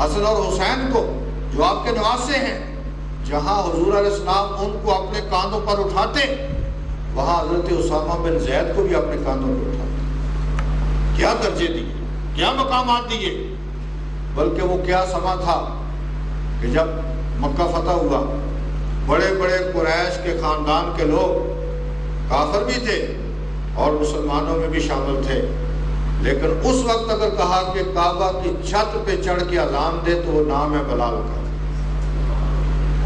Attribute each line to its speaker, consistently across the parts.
Speaker 1: حسن اور حسین کو جو آپ کے نواسے ہیں، جہاں حضور علیہ السلام ان کو اپنے کاندھوں پر اٹھاتے، وہاں حضرت اسامہ بن زید کو بھی اپنے کاندھوں پر اٹھاتے۔ کیا درجے دیے، کیا مقامات دیے! بلکہ وہ کیا سما تھا کہ جب مکہ فتح ہوا، بڑے بڑے قریش کے خاندان کے لوگ کافر بھی تھے اور مسلمانوں میں بھی شامل تھے، لیکن اس وقت اگر کہا کہ کعبہ کی چھت پہ چڑھ کے اذان دے تو وہ نام ہے بلال کا۔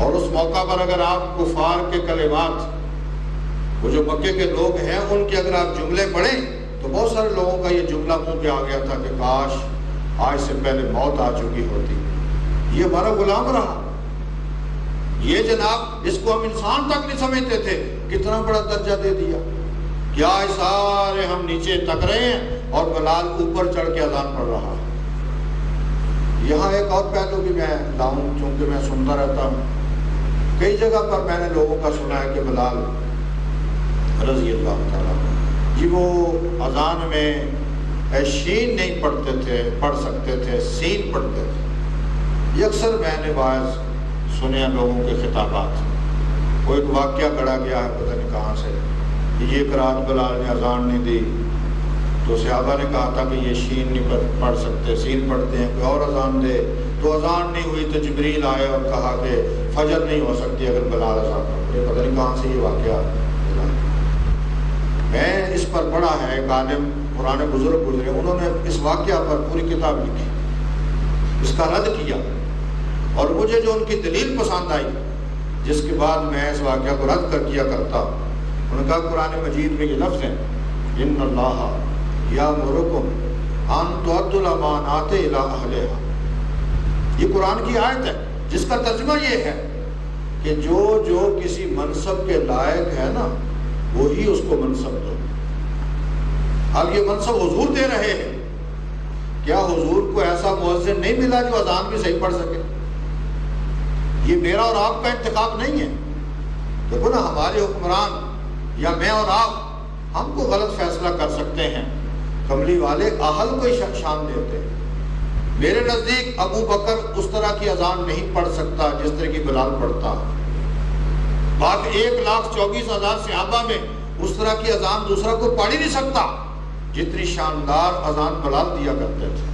Speaker 1: اور اس موقع پر اگر آپ کفار کے کلمات، وہ جو مکے کے لوگ ہیں ان کے اگر آپ جملے پڑھیں تو بہت سارے لوگوں کا یہ جملہ منہ پہ آ گیا تھا کہ کاش آج سے پہلے موت آ چکی ہوتی، یہ ہمارا غلام رہا، یہ جناب اس کو ہم انسان تک نہیں سمجھتے تھے، کتنا بڑا درجہ دے دیا کہ آج سارے ہم نیچے تک رہے ہیں اور بلال اوپر چڑھ کے اذان پڑھ رہا ہے۔ یہاں ایک اور پہلو بھی میں لاؤں، چونکہ میں سنتا رہتا ہوں، کئی جگہ پر میں نے لوگوں کا سنا ہے کہ بلال رضی اللہ تعالیٰ جی وہ اذان میں شین نہیں پڑھ سکتے تھے، سین پڑھتے تھے۔ یہ اکثر میں نے بعض سنے ہیں لوگوں کے خطابات، وہ ایک واقعہ گڑا گیا ہے پتہ نہیں کہاں سے، یہ قرات بلال نے اذان نہیں دی تو صحابہ نے کہا تھا کہ یہ شین نہیں پڑھ سکتے، سین پڑھتے ہیں، کوئی اور اذان دے، تو اذان نہیں ہوئی تو جبریل آئے اور کہا کہ فجر نہیں ہو سکتی اگر بلال اذان پڑھے۔ پتہ نہیں کہاں سے یہ واقعہ، میں اس پر پڑھا ہے، ایک عالم پرانے بزرگ گزرے، انہوں نے اس واقعہ پر پوری کتاب لکھی، اس کا رد کیا، اور مجھے جو ان کی دلیل پسند آئی، جس کے بعد میں اس واقعہ کو رد کیا کرتا ہوں، انہوں نے کہا قرآن مجید میں یہ لفظ ہیں ان اللہ یامرکم ان تؤدوا الامانات الی اہلھا، یہ قرآن کی آیت ہے جس کا ترجمہ یہ ہے کہ جو کسی منصب کے لائق ہے نا وہی اس کو منصب دو۔ اب یہ منصب حضور دے رہے ہیں، کیا حضور کو ایسا مؤذن نہیں ملا جو اذان بھی صحیح پڑھ سکے؟ یہ میرا اور آپ کا انتخاب نہیں ہے۔ دیکھو نا، ہمارے حکمران یا میں اور آپ، ہم کو غلط فیصلہ کر سکتے ہیں، کملی والے اہل کو شان دیتے ہیں۔ میرے نزدیک ابو بکر اس طرح کی اذان نہیں پڑھ سکتا جس طرح کی بلال پڑھتا، باقی 1,24,000 صحابہ میں اس طرح کی اذان دوسرا کو پڑھ ہی نہیں سکتا جتنی شاندار اذان بلال دیا کرتے تھے۔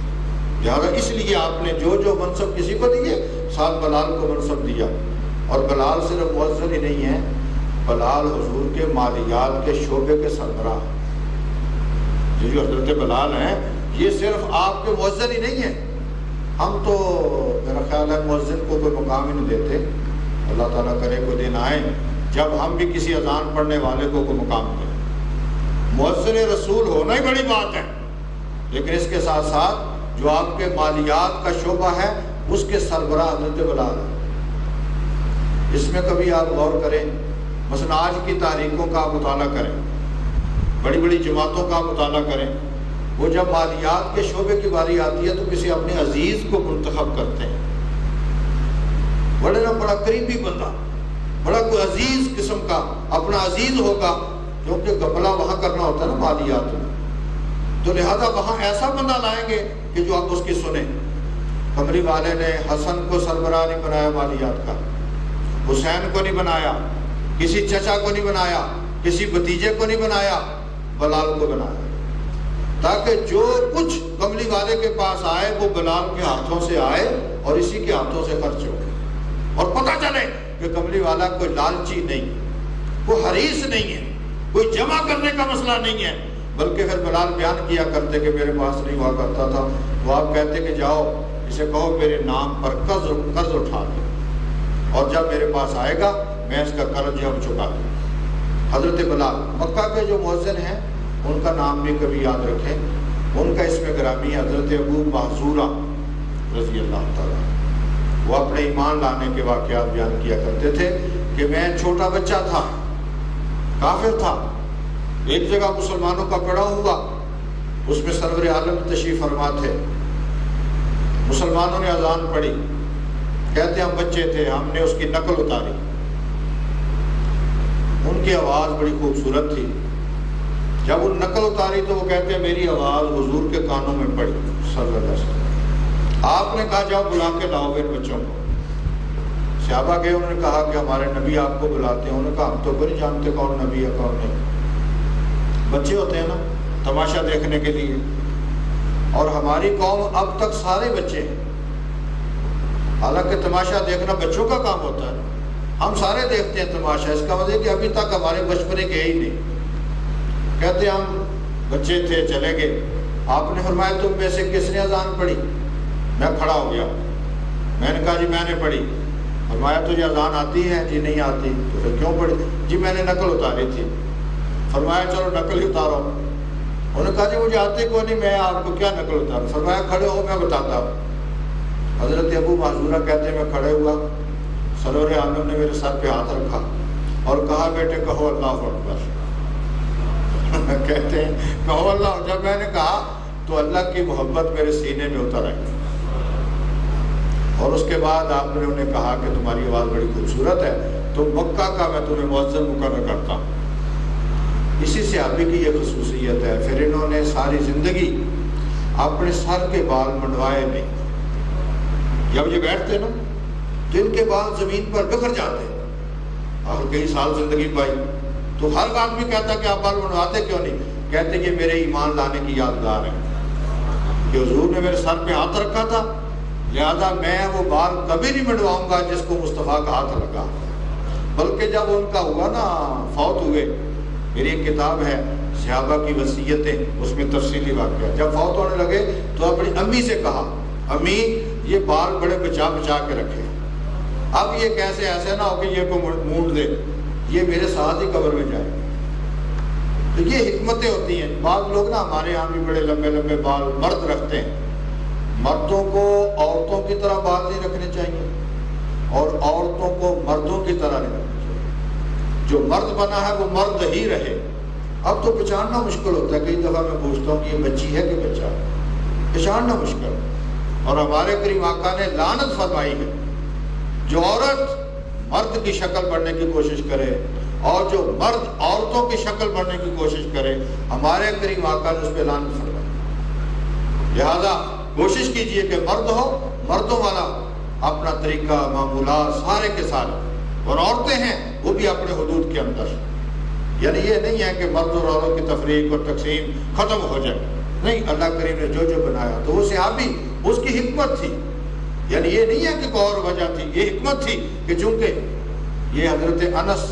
Speaker 1: لہٰذا اس لیے آپ نے جو منصب کسی کو دیے، ساتھ بلال کو منصب دیا۔ اور بلال صرف مؤذن ہی نہیں ہے، بلال حضور کے مالیات کے شعبے کے سربراہ ہیں۔ جو حضرت بلال ہیں یہ صرف آپ کے مؤذن ہی نہیں ہیں، ہم تو میرا خیال ہے مؤذن کو کوئی مقام ہی نہیں دیتے، اللہ تعالیٰ کرے کوئی دن آئے جب ہم بھی کسی اذان پڑھنے والے کو کوئی مقام دیں۔ مؤذن رسول ہونا ہی بڑی بات ہے، لیکن اس کے ساتھ ساتھ جو آپ کے مالیات کا شعبہ ہے اس کے سربراہ حضرت بلال ہے۔ اس میں کبھی آپ غور کریں، مثلا آج کی تاریخوں کا آپ مطالعہ کریں، بڑی بڑی جماعتوں کا مطالعہ کریں، وہ جب مالیات کے شعبے کی باری آتی ہے تو کسی اپنے عزیز کو منتخب کرتے ہیں، بڑا قریبی بندہ، بڑا کوئی عزیز قسم کا اپنا عزیز ہوگا، کیونکہ گپلا وہاں کرنا ہوتا ہے نا مالیات میں، تو لہذا وہاں ایسا بندہ لائیں گے کہ جو آپ اس کی سنیں۔ کمری والے نے حسن کو سربراہ نہیں بنایا مالیات کا، حسین کو نہیں بنایا، کسی چچا کو نہیں بنایا، کسی بھتیجے کو نہیں بنایا، بلال کو بنایا، تاکہ جو کچھ کملی والے کے پاس آئے وہ بلال کے ہاتھوں سے آئے اور اسی کے ہاتھوں سے خرچ ہو، اور پتہ چلے کہ کملی والا کوئی لالچی نہیں، کوئی حریص نہیں ہے، کوئی جمع کرنے کا مسئلہ نہیں ہے، بلکہ پھر بلال بیان کیا کرتے کہ میرے پاس نہیں ہوا کرتا تھا، وہ آپ کہتے کہ جاؤ اسے کہو میرے نام پر قرض اٹھا دے، اور جب میرے پاس آئے گا میں اس کا قرض جو چکا دوں۔ حضرت بلال مکہ کے جو مؤذن ہیں ان کا نام بھی کبھی یاد رکھیں، ان کا اسم گرامی حضرت ابو محذورہ رضی اللہ تعالیٰ، وہ اپنے ایمان لانے کے واقعات بیان کیا کرتے تھے کہ میں چھوٹا بچہ تھا، کافر تھا، ایک جگہ مسلمانوں کا پڑا ہوا، اس میں سرور عالم تشریف فرما تھے، مسلمانوں نے اذان پڑھی، کہتے ہم بچے تھے، ہم نے اس کی نقل اتاری، ان کی آواز بڑی خوبصورت تھی، جب وہ نقل اتاری تو وہ کہتے ہیں میری آواز حضور کے کانوں میں پڑی صلی اللہ علیہ وسلم، آپ نے کہا جاؤ بلا کے لاؤ ان بچوں کو۔ صحابہ گئے، انہوں نے کہا کہ ہمارے نبی آپ کو بلاتے ہیں۔ انہوں نے کہا ہم تو نہیں جانتے کون نبی ہے کون نہیں۔ بچے ہوتے ہیں نا تماشا دیکھنے کے لیے، اور ہماری قوم اب تک سارے بچے ہیں، حالانکہ تماشا دیکھنا بچوں کا کام ہوتا ہے، ہم سارے دیکھتے ہیں تماشا۔ اس کا مطلب کہ ابھی تک ہمارے بچپنے گئے ہی نہیں۔ کہتے ہم بچے تھے چلے گئے، آپ نے فرمایا تم میں سے کس نے اذان پڑھی؟ میں کھڑا ہو گیا، میں نے کہا جی میں نے پڑھی۔ فرمایا تجھے اذان آتی ہے؟ جی نہیں آتی۔ تو پھر کیوں پڑھی؟ جی میں نے نقل اتاری تھی۔ فرمایا چلو نقل ہی اتارو۔ انہوں نے کہا جی مجھے آتے کو نہیں، میں آپ کو کیا نقل اتاروں؟ فرمایا کھڑے ہو میں بتاتا ہوں۔ حضرت ابو محذورہ کہتے ہیں میں کھڑے ہوا، سرور عالم نے میرے سر پہ ہاتھ رکھا اور کہا بیٹے کہو اللہ اکبر۔ کہتے ہیں کہو اللہ، جب میں نے کہا تو اللہ کی محبت میرے سینے میں اتر آئی، اور اس کے بعد آپ نے انہیں کہا کہ تمہاری آواز بڑی خوبصورت ہے، تو مکہ کا میں تمہیں مؤذن مقرر کرتا ہوں۔ اسی صحابی کی یہ خصوصیت ہے۔ پھر انہوں نے ساری زندگی اپنے سر کے بال منڈوائے نہیں۔ جب یہ بیٹھتے نا تو ان کے بال زمین پر بکھر جاتے، اور کئی سال زندگی پائی تو ہر آدمی کہتا کہ آپ بال منڈواتے کیوں نہیں؟ کہتے کہ میرے ایمان لانے کی یادگار ہے کہ حضور نے میرے سر پہ ہاتھ رکھا تھا، لہذا میں وہ بال کبھی نہیں منڈواؤں گا جس کو مصطفیٰ کا ہاتھ لگا۔ بلکہ جب ان کا ہوا نا فوت ہوئے، میری ایک کتاب ہے صحابہ کی وصیتیں، اس میں تفصیلی واقعہ، جب فوت ہونے لگے تو اپنی امی سے کہا امی یہ بال بڑے بچا بچا کے رکھے، اب یہ کیسے ایسے نہ ہو کہ یہ کو مونڈ دے، یہ میرے ساتھ ہی قبر میں جائے۔ تو یہ حکمتیں ہوتی ہیں۔ بعض لوگ نا ہمارے یہاں بھی بڑے لمبے لمبے بال مرد رکھتے ہیں، مردوں کو عورتوں کی طرح بال نہیں رکھنے چاہیے، اور عورتوں کو مردوں کی طرح نہیں رکھنے چاہیے۔ جو مرد بنا ہے وہ مرد ہی رہے۔ اب تو پہچاننا مشکل ہوتا ہے، کئی دفعہ میں پوچھتا ہوں کہ یہ بچی ہے کہ بچہ ہے، پہچاننا مشکل ہے۔ اور ہمارے کریم آقا نے لعنت فرمائی ہے جو عورت مرد کی شکل بننے کی کوشش کرے اور جو مرد عورتوں کی شکل بننے کی کوشش کرے، ہمارے کریم آقا نے اس پہ لعنت فرمائی۔ لہذا کوشش کیجئے کہ مرد ہو، مردوں والا اپنا طریقہ معمولات سارے کے سارے، اور عورتیں ہیں وہ بھی اپنے حدود کے اندر۔ یعنی یہ نہیں ہے کہ مرد اور عورت کی تفریق اور تقسیم ختم ہو جائے، نہیں، اللہ کریم نے جو بنایا تو وہ صحابی اس کی حکمت تھی۔ یعنی یہ نہیں ہے کہ کوئی اور وجہ تھی، یہ حکمت تھی کہ چونکہ یہ حضرت انس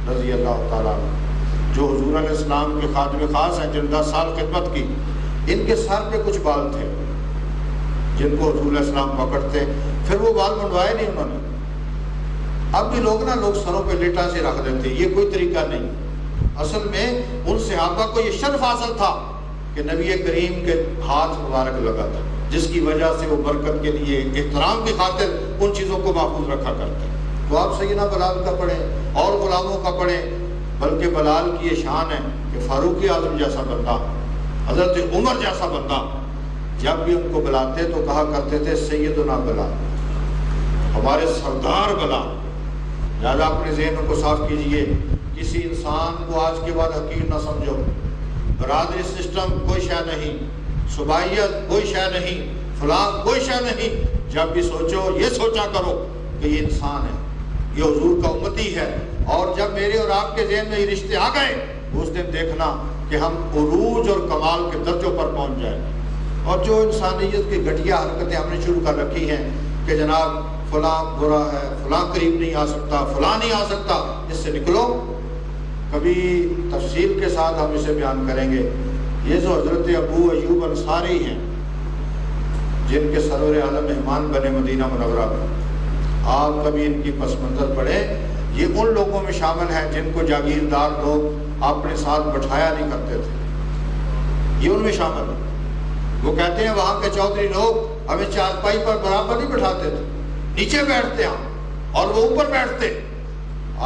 Speaker 1: رضی اللہ تعالیٰ عنہ جو حضور علیہ السلام کے خادم خاص ہیں، جن 10 سال خدمت کی، ان کے سر پہ کچھ بال تھے جن کو حضور علیہ السلام پکڑتے، پھر وہ بال منڈوائے نہیں انہوں نے۔ اب بھی لوگ سروں پہ لیٹا سے رکھ دیتے، یہ کوئی طریقہ نہیں۔ اصل میں ان صحابہ کو یہ شرف حاصل تھا کہ نبی کریم کے ہاتھ مبارک لگا تھا، جس کی وجہ سے وہ برکت کے لیے احترام کی خاطر ان چیزوں کو محفوظ رکھا کرتے۔ تو آپ سیدنا بلال کا پڑھیں اور غلاموں کا پڑھیں، بلکہ بلال کی یہ شان ہے کہ فاروق اعظم جیسا بندہ، حضرت عمر جیسا بندہ جب بھی ان کو بلاتے تو کہا کرتے تھے سیدنا بلال، ہمارے سردار بلال۔ لہٰذا اپنے ذہنوں کو صاف کیجئے، کسی انسان کو آج کے بعد حقیر نہ سمجھو۔ برادری سسٹم کوئی شے نہیں، صوبائیت کوئی شے نہیں، فلاں کوئی شے نہیں۔ جب بھی سوچو یہ سوچا کرو کہ یہ انسان ہے، یہ حضور کا امتی ہے، اور جب میرے اور آپ کے ذہن میں یہ رشتے آ گئے اس دن دیکھنا کہ ہم عروج اور کمال کے درجوں پر پہنچ جائیں۔ اور جو انسانیت کی گھٹیا حرکتیں ہم نے شروع کر رکھی ہیں کہ جناب فلاں برا ہے، فلاں قریب نہیں آ سکتا، فلاں نہیں آ سکتا، اس سے نکلو۔ کبھی تفصیل کے ساتھ ہم اسے بیان کریں گے۔ یہ جو حضرت ابو ایوب انصاری ہیں جن کے سرور اعظم مہمان بنے مدینہ منورہ میں، آپ کبھی ان کی پس منظر پڑھیں، یہ ان لوگوں میں شامل ہیں جن کو جاگیردار لوگ اپنے ساتھ بٹھایا نہیں کرتے تھے، یہ ان میں شامل ہیں۔ وہ کہتے ہیں وہاں کے چودھری لوگ ہمیں چارپائی پر برابر نہیں بٹھاتے تھے، نیچے بیٹھتے ہیں اور وہ اوپر بیٹھتے۔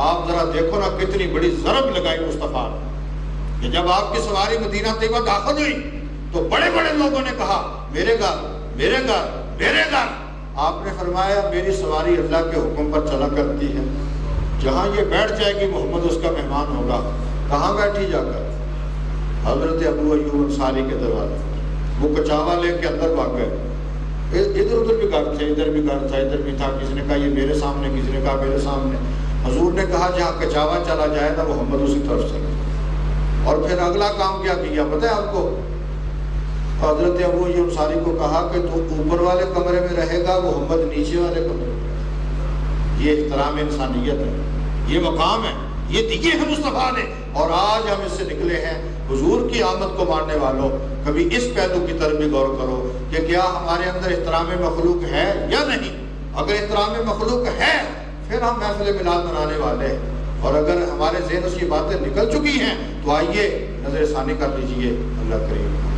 Speaker 1: آپ ذرا دیکھو نا کتنی بڑی ضرب لگائی مصطفیٰ نے کہ جب آپ کی سواری مدینہ طیبہ داخل ہوئی تو بڑے بڑے لوگوں نے کہا میرے گھر میرے گھر میرے گھر۔ آپ نے فرمایا میری سواری اللہ کے حکم پر چلا کرتی ہے، جہاں یہ بیٹھ جائے گی محمد اس کا مہمان ہوگا۔ کہاں بیٹھی جا کر؟ حضرت ابو ایوب انصاری کے دروازے۔ وہ کچاوا لے کے اندر بھاگ گئے، ادھر ادھر بھی گھر تھے، ادھر بھی گھر تھا، ادھر بھی تھا، کسی نے کہا یہ میرے سامنے، کسی نے کہا میرے سامنے۔ حضور نے کہا جہاں کچاوا چلا جائے نا محمد اسی طرف چلے۔ اور پھر اگلا کام کیا کیا پتہ ہے آپ کو؟ حضرت ابو انصاری کو کہا کہ تو اوپر والے کمرے میں رہے گا، محمد نیچے والے کمرے میں رہے گا۔ یہ احترام انسانیت ہے، یہ مقام ہے، یہ دیے ہیں مصطفیٰ نے، اور آج ہم اس سے نکلے ہیں۔ حضور کی آمد کو ماننے والوں کبھی اس پہلو کی طرف بھی غور کرو کہ کیا ہمارے اندر احترام مخلوق ہے یا نہیں۔ اگر احترام مخلوق ہے پھر ہم محفل میلاد منانے والے ہیں، اور اگر ہمارے ذہن سے یہ باتیں نکل چکی ہیں تو آئیے نظر ثانی کر لیجئے۔ اللہ کریم۔